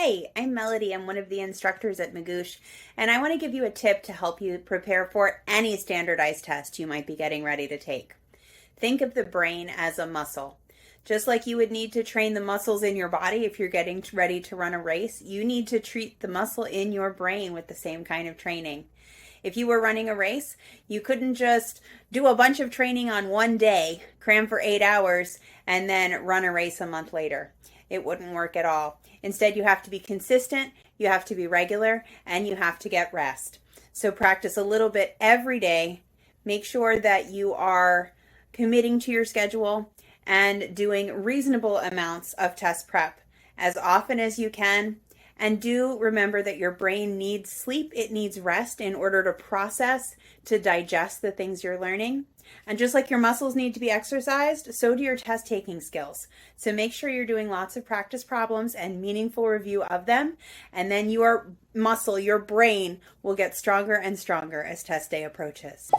Hey, I'm Melody. I'm one of the instructors at Magoosh, and I want to give you a tip to help you prepare for any standardized test you might be getting ready to take. Think of the brain as a muscle. Just like you would need to train the muscles in your body if you're getting ready to run a race, you need to treat the muscle in your brain with the same kind of training. If you were running a race, you couldn't just do a bunch of training on one day, cram for 8 hours, and then run a race a month later. It wouldn't work at all. Instead, you have to be consistent, you have to be regular, and you have to get rest. So practice a little bit every day. Make sure that you are committing to your schedule and doing reasonable amounts of test prep as often as you can. And do remember that your brain needs sleep, it needs rest in order to process, to digest the things you're learning. And just like your muscles need to be exercised, so do your test taking skills. So make sure you're doing lots of practice problems and meaningful review of them. And then your muscle, your brain will get stronger and stronger as test day approaches.